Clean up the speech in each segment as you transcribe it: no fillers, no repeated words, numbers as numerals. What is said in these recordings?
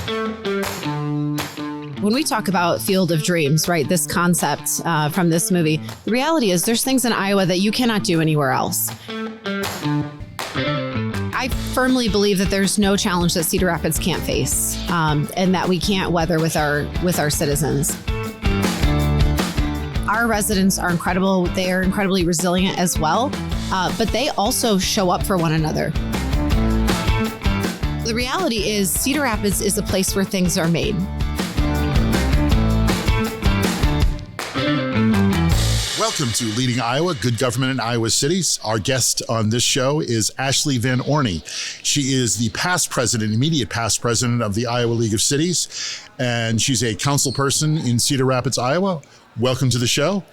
When we talk about Field of Dreams, right, this concept from this movie, the reality is there's things in Iowa that you cannot do anywhere else. I firmly believe that there's no challenge that Cedar Rapids can't face, and that we can't weather with our citizens. Our residents are incredible. They are incredibly resilient as well, but they also show up for one another. The reality is Cedar Rapids is a place where things are made. Welcome to Leading Iowa, Good Government in Iowa Cities. Our guest on this show is Ashley Vanorny. She is the immediate past president of the Iowa League of Cities, and she's a council person in Cedar Rapids, Iowa. Welcome to the show.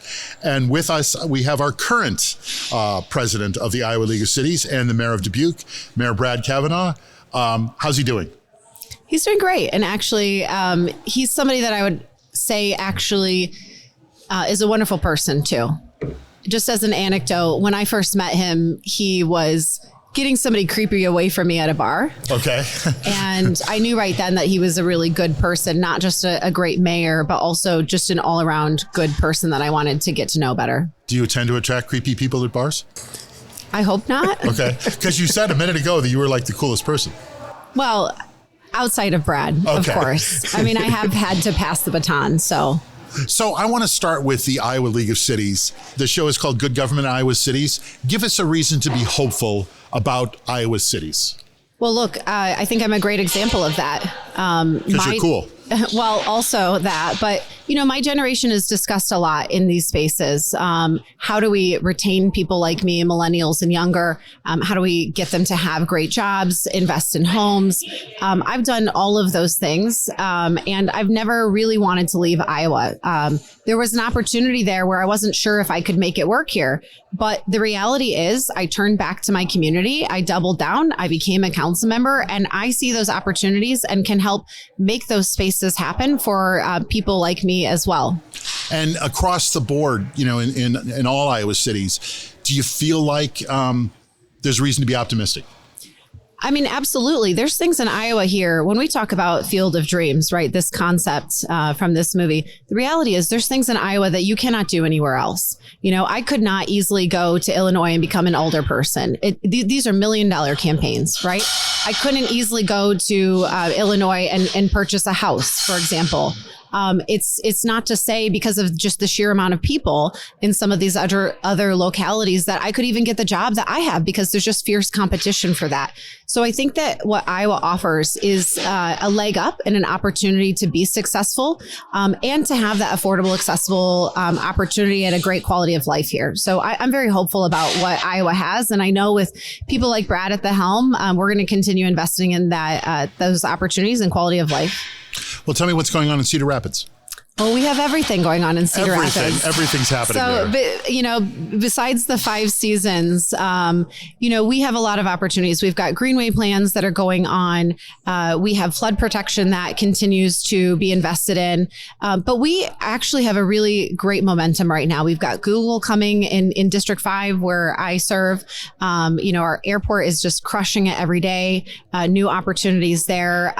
And with us, we have our current president of the Iowa League of Cities and the mayor of Dubuque, Mayor Brad Cavanagh. How's he doing? He's doing great. And actually, he's somebody that I would say actually is a wonderful person too. Just as an anecdote, when I first met him, he was getting somebody creepy away from me at a bar. Okay. And I knew right then that he was a really good person, not just a great mayor, but also just an all around good person that I wanted to get to know better. Do you tend to attract creepy people at bars? I hope not. Okay. Because you said a minute ago that you were like the coolest person. Well, outside of Brad, of course. I mean, I have had to pass the baton, So I want to start with the Iowa League of Cities. The show is called Good Government in Iowa Cities. Give us a reason to be hopeful about Iowa cities. Well, look, I think I'm a great example of that. Because you're cool. Well, also that, but my generation is discussed a lot in these spaces. How do we retain people like me, millennials and younger? How do we get them to have great jobs, invest in homes? I've done all of those things, and I've never really wanted to leave Iowa. There was an opportunity there where I wasn't sure if I could make it work here. But the reality is I turned back to my community. I doubled down. I became a council member, and I see those opportunities and can help make those spaces happen for people like me as well. And across the board, in all Iowa cities, do you feel like there's reason to be optimistic? I mean, absolutely. There's things in Iowa here. When we talk about Field of Dreams, right, this concept from this movie, the reality is there's things in Iowa that you cannot do anywhere else. I could not easily go to Illinois and become an alder person. These are $1 million campaigns, right? I couldn't easily go to Illinois and purchase a house, for example. It's not to say because of just the sheer amount of people in some of these other localities that I could even get the job that I have, because there's just fierce competition for that. So I think that what Iowa offers is a leg up and an opportunity to be successful and to have that affordable, accessible opportunity and a great quality of life here. So I'm very hopeful about what Iowa has. And I know with people like Brad at the helm, we're going to continue investing in those opportunities and quality of life. Well, tell me what's going on in Cedar Rapids. Well, we have everything going on in Cedar Rapids. Everything's happening there. But, besides the 5 seasons, we have a lot of opportunities. We've got greenway plans that are going on. We have flood protection that continues to be invested in. But we actually have a really great momentum right now. We've got Google coming in District 5 where I serve. Our airport is just crushing it every day. New opportunities there.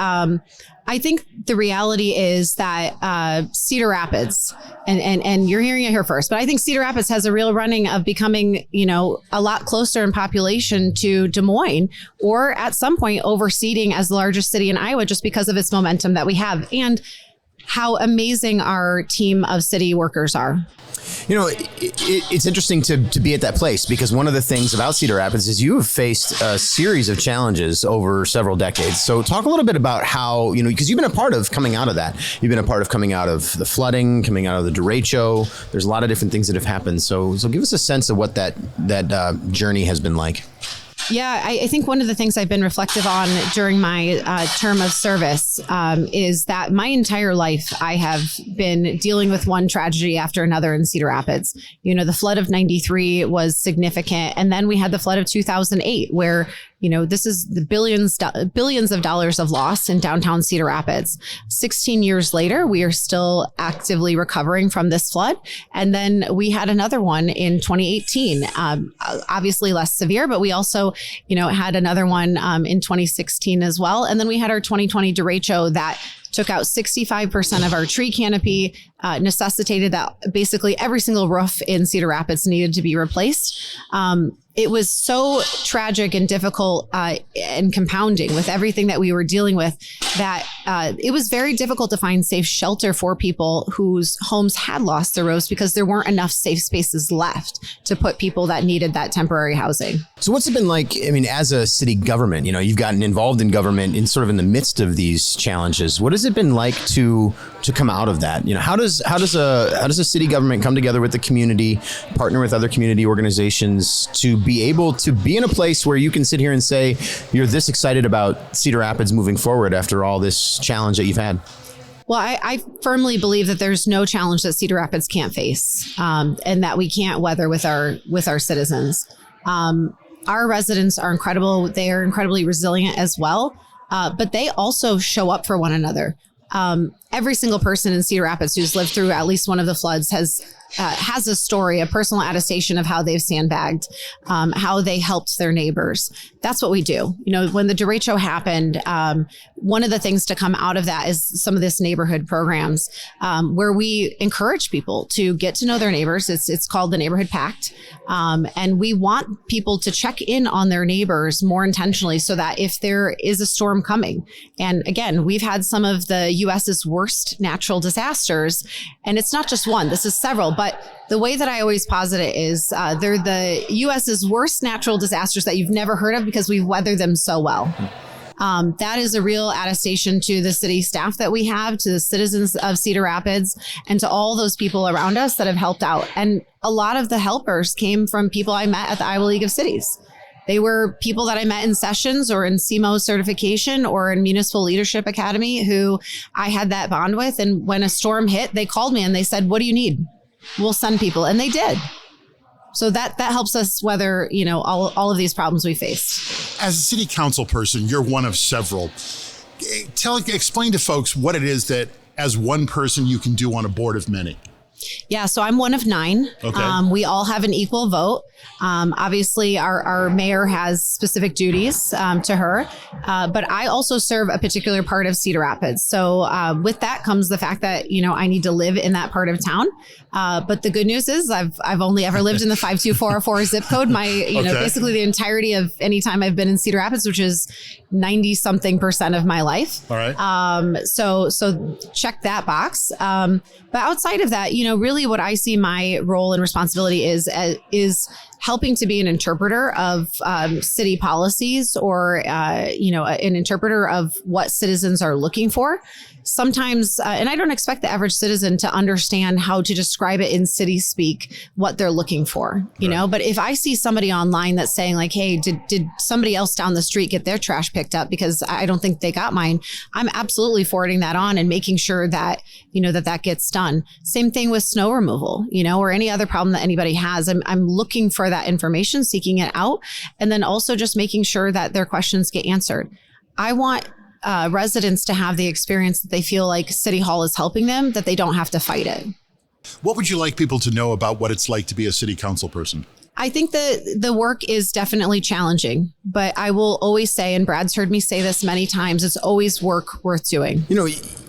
I think the reality is that Cedar Rapids, and you're hearing it here first, but I think Cedar Rapids has a real running of becoming, a lot closer in population to Des Moines, or at some point overseeding as the largest city in Iowa, just because of its momentum that we have and how amazing our team of city workers are. It's interesting to be at that place, because one of the things about Cedar Rapids is you have faced a series of challenges over several decades. So talk a little bit about how, because you've been a part of coming out of that. You've been a part of coming out of the flooding, coming out of the derecho. There's a lot of different things that have happened. So give us a sense of what that journey has been like. Yeah, I think one of the things I've been reflective on during my term of service is that my entire life I have been dealing with one tragedy after another in Cedar Rapids. The flood of '93 was significant. And then we had the flood of 2008 where this is the billions of dollars of loss in downtown Cedar Rapids. 16 years later, we are still actively recovering from this flood. And then we had another one in 2018, obviously less severe, but we also, had another one in 2016 as well. And then we had our 2020 derecho that took out 65% of our tree canopy, necessitated that basically every single roof in Cedar Rapids needed to be replaced. It was so tragic and difficult and compounding with everything that we were dealing with that it was very difficult to find safe shelter for people whose homes had lost their roofs because there weren't enough safe spaces left to put people that needed that temporary housing. So what's it been like, as a city government, you've gotten involved in government in sort of in the midst of these challenges. What has it been like to come out of that? How does a city government come together with the community, partner with other community organizations to be able to be in a place where you can sit here and say you're this excited about Cedar Rapids moving forward after all this challenge that you've had? Well, I firmly believe that there's no challenge that Cedar Rapids can't face, and that we can't weather with our citizens. Our residents are incredible. They are incredibly resilient as well, but they also show up for one another. Every single person in Cedar Rapids who's lived through at least one of the floods has a story, a personal attestation of how they've sandbagged, how they helped their neighbors. That's what we do. When the derecho happened, one of the things to come out of that is some of this neighborhood programs where we encourage people to get to know their neighbors. It's called the Neighborhood Pact. And we want people to check in on their neighbors more intentionally so that if there is a storm coming, and again, we've had some of the US's worst natural disasters, and it's not just one, this is several, but the way that I always posit it is they're the US's worst natural disasters that you've never heard of because we've weathered them so well. That is a real attestation to the city staff that we have, to the citizens of Cedar Rapids, and to all those people around us that have helped out. And a lot of the helpers came from people I met at the Iowa League of Cities. They were people that I met in sessions or in CMO certification or in Municipal Leadership Academy who I had that bond with. And when a storm hit, they called me and they said, "What do you need? We'll send people." And they did. So that helps us weather, all of these problems we face. As a city council person, you're one of several. Explain to folks what it is that as one person you can do on a board of many. Yeah, so I'm one of 9. Okay. We all have an equal vote. Obviously, our mayor has specific duties to her, but I also serve a particular part of Cedar Rapids. So with that comes the fact that, I need to live in that part of town. But the good news is I've only ever lived in the 52404 zip code. Basically the entirety of any time I've been in Cedar Rapids, which is 90-something% of my life. All right. So check that box. But outside of that, really what I see my role and responsibility is helping to be an interpreter of city policies or, an interpreter of what citizens are looking for. Sometimes, and I don't expect the average citizen to understand how to describe it in city speak, what they're looking for, but if I see somebody online that's saying like, "Hey, did somebody else down the street get their trash picked up because I don't think they got mine," I'm absolutely forwarding that on and making sure that, that gets done. Same thing with snow removal, or any other problem that anybody has. I'm looking for that information, seeking it out, and then also just making sure that their questions get answered. I want residents to have the experience that they feel like City Hall is helping them, that they don't have to fight it. What would you like people to know about what it's like to be a city council person? I think that the work is definitely challenging, but I will always say, and Brad's heard me say this many times, it's always work worth doing.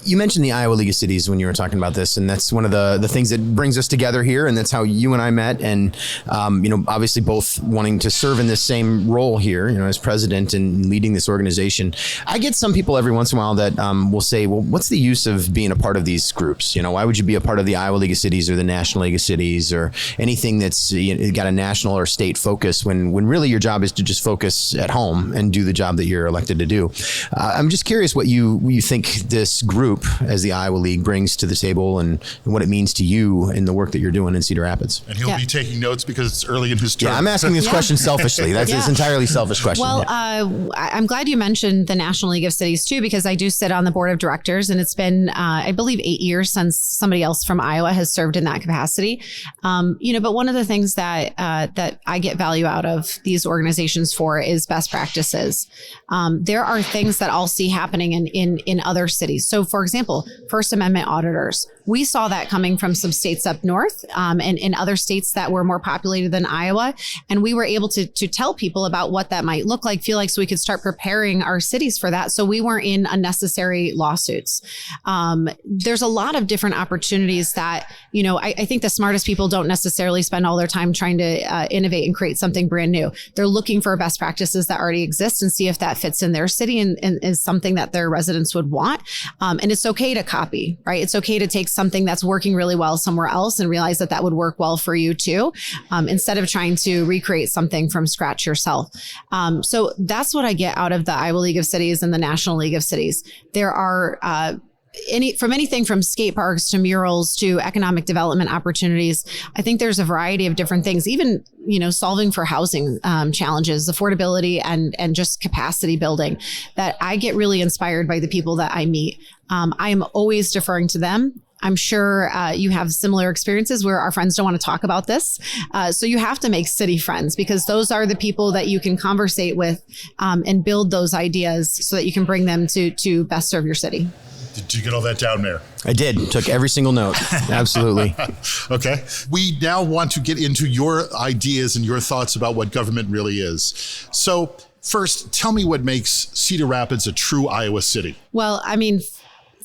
You mentioned the Iowa League of Cities when you were talking about this, and that's one of the things that brings us together here, and that's how you and I met, and obviously both wanting to serve in this same role here, as president and leading this organization. I get some people every once in a while that will say, "Well, what's the use of being a part of these groups? Why would you be a part of the Iowa League of Cities or the National League of Cities or anything that's got a national or state focus when really your job is to just focus at home and do the job that you're elected to do?" I'm just curious what you think this group group as the Iowa League brings to the table and what it means to you in the work that you're doing in Cedar Rapids. And he'll be taking notes because it's early in his term. Yeah, I'm asking this question selfishly. That's an entirely selfish question. Well, I'm glad you mentioned the National League of Cities too, because I do sit on the board of directors, and it's been, I believe, 8 years since somebody else from Iowa has served in that capacity. But one of the things that I get value out of these organizations for is best practices. There are things that I'll see happening in other cities. So, for example, First Amendment auditors. We saw that coming from some states up north and in other states that were more populated than Iowa. And we were able to tell people about what that might look like, feel like, so we could start preparing our cities for that. So we weren't in unnecessary lawsuits. There's a lot of different opportunities that, I think the smartest people don't necessarily spend all their time trying to innovate and create something brand new. They're looking for best practices that already exist and see if that fits in their city and is something that their residents would want. And it's okay to copy, right? It's okay to take something that's working really well somewhere else and realize that would work well for you too, instead of trying to recreate something from scratch yourself. So that's what I get out of the Iowa League of Cities and the National League of Cities. There are anything from skate parks to murals to economic development opportunities. I think there's a variety of different things, even, solving for housing challenges, affordability and just capacity building, that I get really inspired by the people that I meet. I am always deferring to them. I'm sure you have similar experiences where our friends don't want to talk about this. So you have to make city friends, because those are the people that you can conversate with and build those ideas so that you can bring them to best serve your city. Did you get all that down there? I did. Took every single note. Absolutely. Okay. We now want to get into your ideas and your thoughts about what government really is. So first, tell me what makes Cedar Rapids a true Iowa city. Well,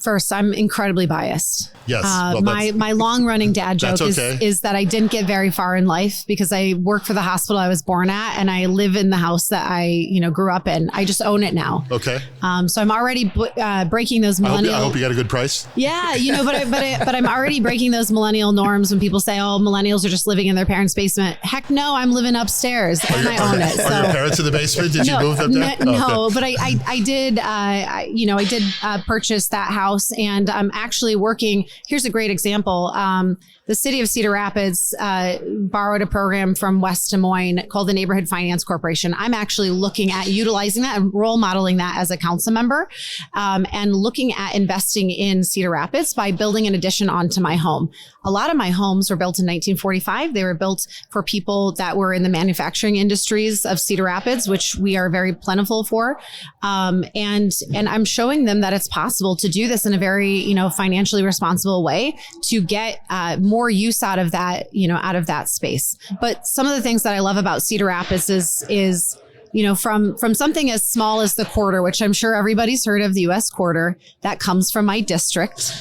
first, I'm incredibly biased. Yes. My long running dad joke is that I didn't get very far in life because I work for the hospital I was born at, and I live in the house that I grew up in. I just own it now. Okay. So I'm already breaking those millennial. I hope you got a good price. Yeah, but I'm already breaking those millennial norms when people say, "Oh, millennials are just living in their parents' basement." Heck, no, I'm living upstairs and I own it. Are your parents in the basement? Did you move them there? No, okay. But I did purchase that house, and I'm actually working. Here's a great example. The city of Cedar Rapids borrowed a program from West Des Moines called the Neighborhood Finance Corporation. I'm actually looking at utilizing that and role modeling that as a council member, and looking at investing in Cedar Rapids by building an addition onto my home. A lot of my homes were built in 1945. They were built for people that were in the manufacturing industries of Cedar Rapids, which we are very plentiful for. And I'm showing them that it's possible to do this in a very, financially responsible way to get more use out of that, out of that space. But some of the things that I love about Cedar Rapids is from something as small as the quarter, which I'm sure everybody's heard of, the U.S. quarter, that comes from my district,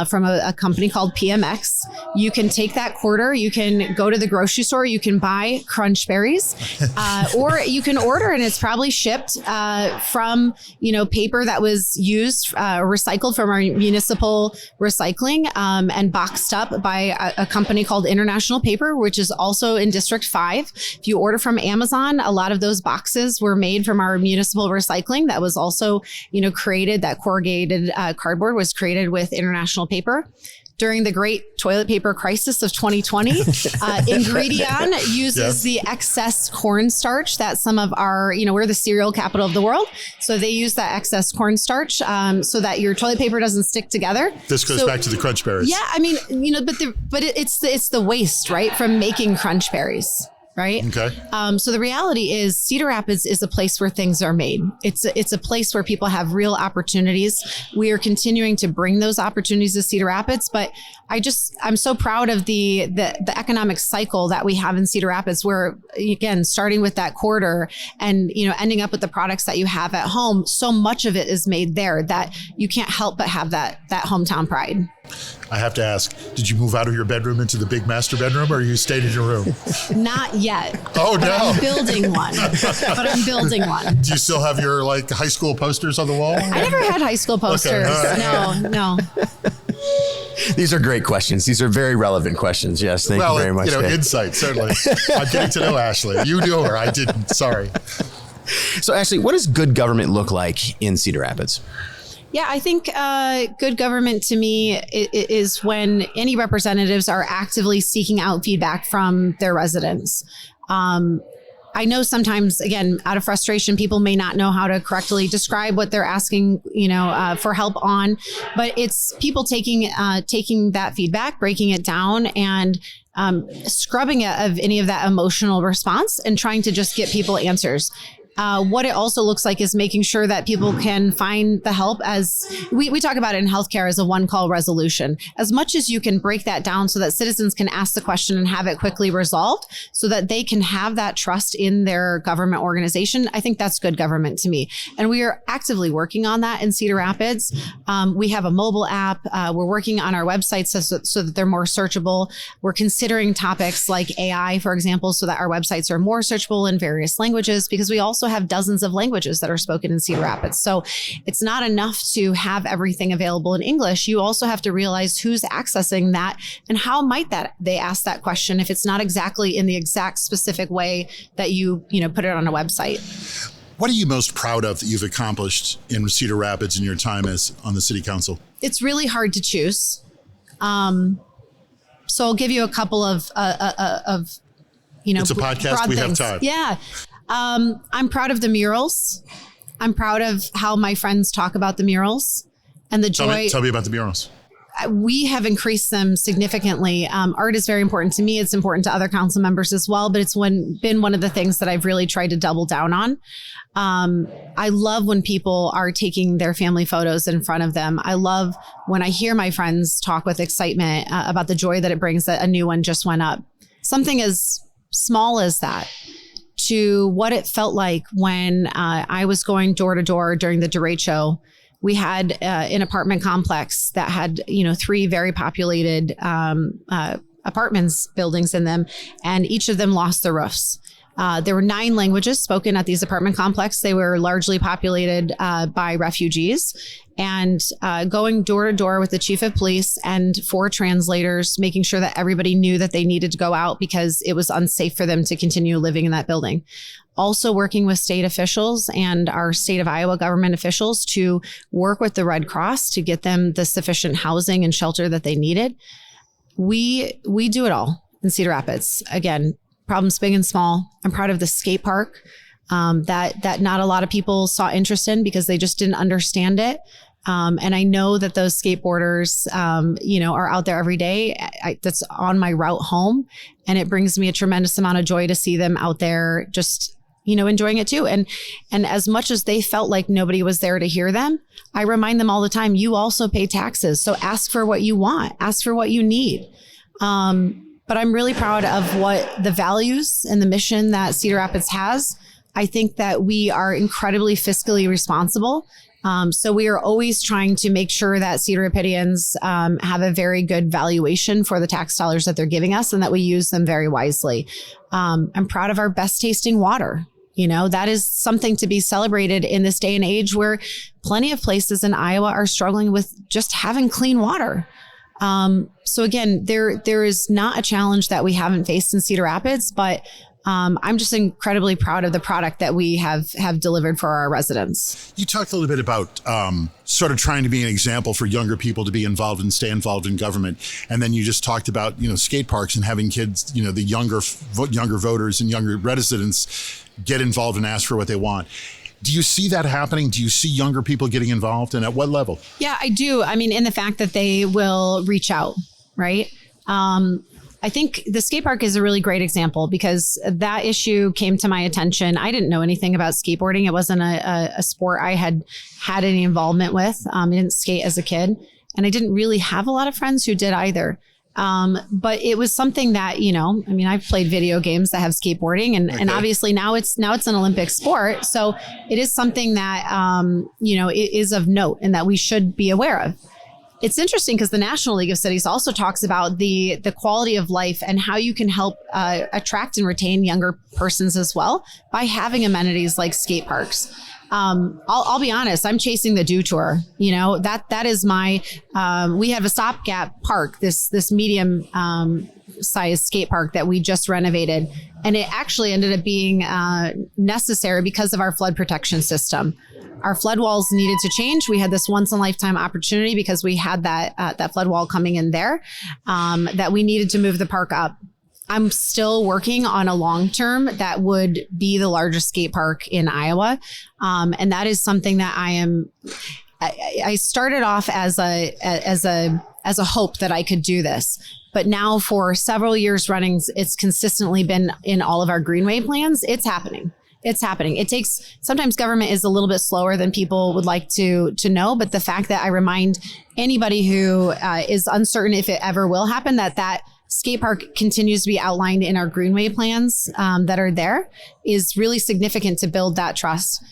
from a company called PMX. You can take that quarter, you can go to the grocery store, you can buy crunch berries, or you can order, and it's probably shipped from, paper that was used, recycled from our municipal recycling, and boxed up by a company called International Paper, which is also in District 5. If you order from Amazon, a lot of those boxes were made from our municipal recycling that was also, created, that corrugated cardboard was created with International Paper. During the great toilet paper crisis of 2020, Ingredion uses the excess cornstarch that some of our, we're the cereal capital of the world. So they use that excess cornstarch so that your toilet paper doesn't stick together. This goes back to the crunch berries. Yeah, but it's the waste, right, from making crunch berries. Right. Okay. So the reality is Cedar Rapids is a place where things are made. It's a place where people have real opportunities. We are continuing to bring those opportunities to Cedar Rapids, but I'm so proud of the economic cycle that we have in Cedar Rapids, where, again, starting with that quarter and, ending up with the products that you have at home, so much of it is made there that you can't help but have that hometown pride. I have to ask, did you move out of your bedroom into the big master bedroom, or you stayed in your room? Not yet. Oh, no. I'm building one. Do you still have your high school posters on the wall? I never had high school posters. Okay. No. These are great questions. These are very relevant questions. Yes, thank you very much. Insight, certainly. I'm getting to know Ashley. You knew her. I didn't. Sorry. So, Ashley, what does good government look like in Cedar Rapids? Yeah, I think good government to me is when any representatives are actively seeking out feedback from their residents. I know sometimes, again, out of frustration, people may not know how to correctly describe what they're asking, for help on, but it's people taking that feedback, breaking it down, and scrubbing it of any of that emotional response and trying to just get people answers. What it also looks like is making sure that people can find the help, as we talk about it in healthcare, as a one-call resolution. As much as you can break that down so that citizens can ask the question and have it quickly resolved so that they can have that trust in their government organization, I think that's good government to me. And we are actively working on that in Cedar Rapids. We have a mobile app. We're working on our websites so that they're more searchable. We're considering topics like AI, for example, so that our websites are more searchable in various languages, because we also have dozens of languages that are spoken in Cedar Rapids. So it's not enough to have everything available in English. You also have to realize who's accessing that and how might they ask that question if it's not exactly in the exact specific way that you put it on a website. What are you most proud of that you've accomplished in Cedar Rapids in your time as on the city council? It's really hard to choose. So I'll give you a couple of it's a podcast. We things. Have time. Yeah. I'm proud of the murals. I'm proud of how my friends talk about the murals and the joy. Tell me about the murals. We have increased them significantly. Art is very important to me. It's important to other council members as well, but it's been one of the things that I've really tried to double down on. I love when people are taking their family photos in front of them. I love when I hear my friends talk with excitement about the joy that it brings that a new one just went up. Something as small as that, to what it felt like when I was going door to door during the derecho. We had an apartment complex that had, 3 very populated apartments buildings in them, and each of them lost their roofs. There were 9 languages spoken at these apartment complexes. They were largely populated by refugees. And going door to door with the chief of police and 4 translators, making sure that everybody knew that they needed to go out because it was unsafe for them to continue living in that building. Also working with state officials and our state of Iowa government officials to work with the Red Cross to get them the sufficient housing and shelter that they needed. We do it all in Cedar Rapids. Again, problems big and small. I'm proud of the skate park that not a lot of people saw interest in because they just didn't understand it. And I know that those skateboarders, are out there every day. That's on my route home. And it brings me a tremendous amount of joy to see them out there just, enjoying it too. And as much as they felt like nobody was there to hear them, I remind them all the time, you also pay taxes. So ask for what you want, ask for what you need. But I'm really proud of what the values and the mission that Cedar Rapids has. I think that we are incredibly fiscally responsible. So we are always trying to make sure that Cedar Rapidians have a very good valuation for the tax dollars that they're giving us and that we use them very wisely. I'm proud of our best tasting water. That is something to be celebrated in this day and age where plenty of places in Iowa are struggling with just having clean water. So again, there is not a challenge that we haven't faced in Cedar Rapids, but I'm just incredibly proud of the product that we have delivered for our residents. You talked a little bit about sort of trying to be an example for younger people to be involved and stay involved in government. And then you just talked about, skate parks and having kids, the younger voters and younger residents get involved and ask for what they want. Do you see that happening? Do you see younger people getting involved, and at what level? Yeah, I do. I mean, in the fact that they will reach out, right? I think the skate park is a really great example because that issue came to my attention. I didn't know anything about skateboarding. It wasn't a sport I had any involvement with. I didn't skate as a kid, and I didn't really have a lot of friends who did either. But it was something that, I've played video games that have skateboarding and obviously now it's an Olympic sport. So it is something that, it is of note and that we should be aware of. It's interesting because the National League of Cities also talks about the quality of life and how you can help attract and retain younger persons as well by having amenities like skate parks. I'll be honest, I'm chasing the Do Tour. That is my, we have a stopgap park, this medium sized skate park that we just renovated. And it actually ended up being necessary because of our flood protection system. our flood walls needed to change. We had this once in a lifetime opportunity because we had that flood wall coming in there, that we needed to move the park up. I'm still working on a long term that would be the largest skate park in Iowa. And that is something that I started off as a hope that I could do this. But now for several years running, it's consistently been in all of our greenway plans. It's happening. It's happening. It takes, sometimes government is a little bit slower than people would like to know. But the fact that I remind anybody who is uncertain if it ever will happen, that skate park continues to be outlined in our greenway plans that are there is really significant to build that trust.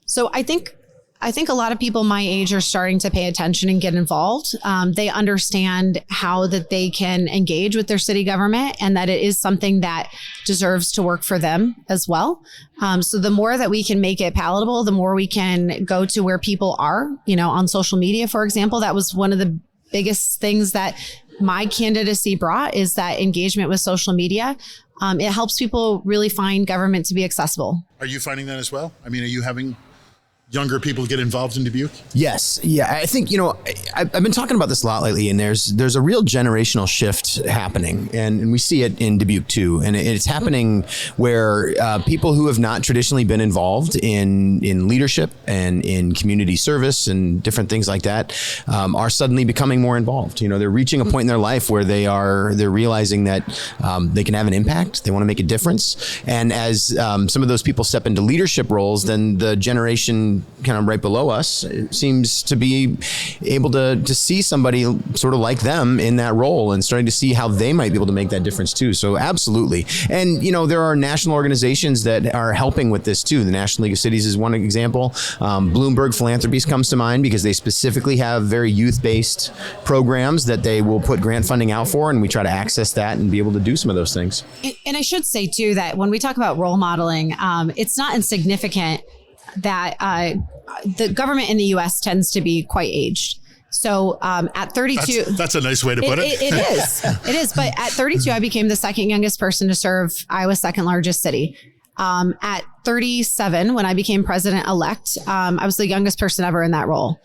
So I think a lot of people my age are starting to pay attention and get involved. They understand how that they can engage with their city government and that it is something that deserves to work for them as well. So the more that we can make it palatable, the more we can go to where people are, on social media, for example. That was one of the biggest things that my candidacy brought, is that engagement with social media. It helps people really find government to be accessible. Are you finding that as well? I mean, are you having younger people get involved in Dubuque? Yes. Yeah. I think, I've been talking about this a lot lately, and there's a real generational shift happening, and we see it in Dubuque too. And it's happening where people who have not traditionally been involved in leadership and in community service and different things like that are suddenly becoming more involved. They're reaching a point in their life where they're realizing that they can have an impact. They want to make a difference. And as some of those people step into leadership roles, then the generation kind of right below us seems to be able to see somebody sort of like them in that role and starting to see how they might be able to make that difference too. So absolutely. And, there are national organizations that are helping with this too. The National League of Cities is one example. Bloomberg Philanthropies comes to mind because they specifically have very youth-based programs that they will put grant funding out for, and we try to access that and be able to do some of those things. And I should say too that when we talk about role modeling, it's not insignificant that the government in the U.S. tends to be quite aged. So at 32, that's a nice way to put it. It is. It is. But at 32, I became the second youngest person to serve Iowa's second largest city. At 37, when I became president-elect, I was the youngest person ever in that role.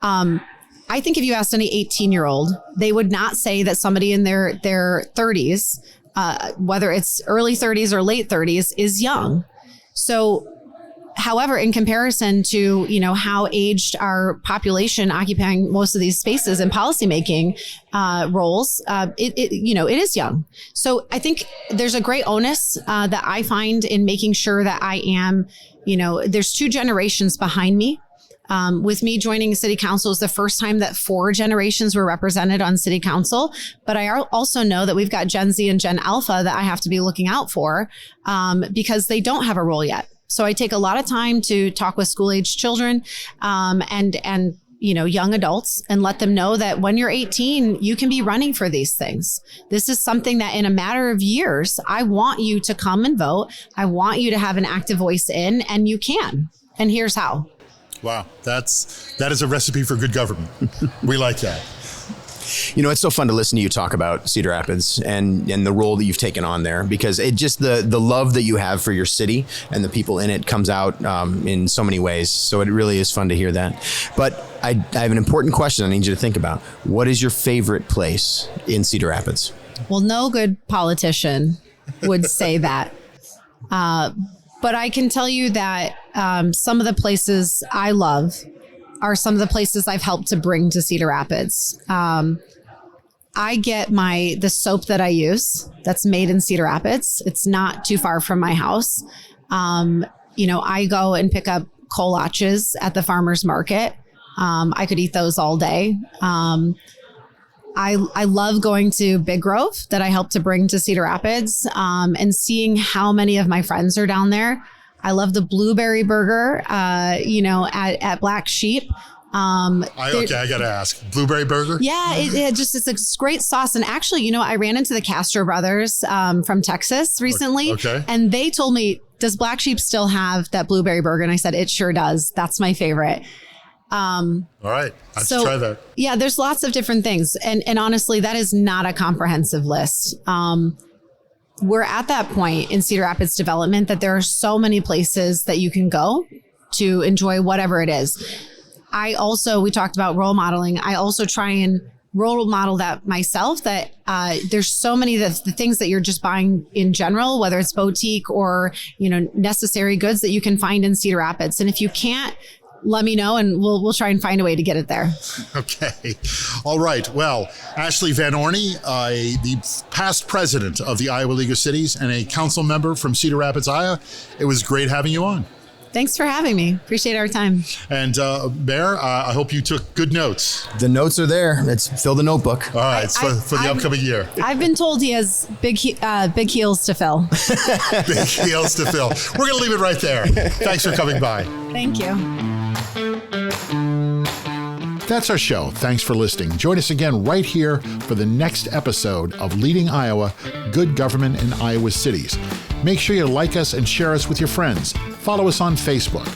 I think if you asked any 18-year-old, they would not say that somebody in their 30s, whether it's early 30s or late 30s, is young. So however, in comparison to, how aged our population occupying most of these spaces and policymaking roles, it is young. So I think there's a great onus that I find in making sure that I am, there's two generations behind me. With me joining city council is the first time that 4 generations were represented on city council. But I also know that we've got Gen Z and Gen Alpha that I have to be looking out for because they don't have a role yet. So I take a lot of time to talk with school-aged children and young adults and let them know that when you're 18, you can be running for these things. This is something that in a matter of years, I want you to come and vote. I want you to have an active voice in, and you can. And here's how. Wow, that is a recipe for good government. We like that. It's so fun to listen to you talk about Cedar Rapids and the role that you've taken on there, because it just the love that you have for your city and the people in it comes out in so many ways. So it really is fun to hear that. But I have an important question I need you to think about. What is your favorite place in Cedar Rapids? Well, no good politician would say that. But I can tell you that some of the places I love are some of the places I've helped to bring to Cedar Rapids. I get the soap that I use that's made in Cedar Rapids. It's not too far from my house. I go and pick up kolaches at the farmer's market. I could eat those all day. I love going to Big Grove that I helped to bring to Cedar Rapids and seeing how many of my friends are down there. I love the blueberry burger, at Black Sheep. I got to ask, blueberry burger? Yeah, it's a great sauce. And actually, I ran into the Castro brothers from Texas recently. Okay. And they told me, does Black Sheep still have that blueberry burger? And I said, it sure does. That's my favorite. All right. Let's try that. Yeah, there's lots of different things. And honestly, that is not a comprehensive list. We're at that point in Cedar Rapids development that there are so many places that you can go to enjoy whatever it is. We talked about role modeling. I also try and role model that myself, that there's so many the things that you're just buying in general, whether it's boutique or, necessary goods that you can find in Cedar Rapids. And if you can't, let me know and we'll try and find a way to get it there. Okay. All right. Well, Ashley Vanorny, the past president of the Iowa League of Cities and a council member from Cedar Rapids, Iowa. It was great having you on. Thanks for having me. Appreciate our time. And Mayor, I hope you took good notes. The notes are there. Let's fill the notebook. All right, for the upcoming year. I've been told he has big heels to fill. Big heels to fill. We're going to leave it right there. Thanks for coming by. Thank you. That's our show. Thanks for listening. Join us again right here for the next episode of Leading Iowa, Good Government in Iowa Cities. Make sure you like us and share us with your friends. Follow us on Facebook.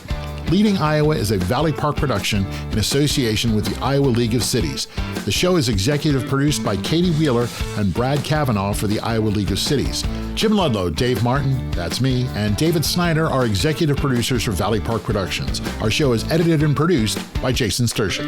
Leading Iowa is a Valley Park production in association with the Iowa League of Cities. The show is executive produced by Katie Wheeler and Brad Cavanagh for the Iowa League of Cities. Jim Ludlow, Dave Martin, that's me, and David Snyder are executive producers for Valley Park Productions. Our show is edited and produced by Jason Stershic.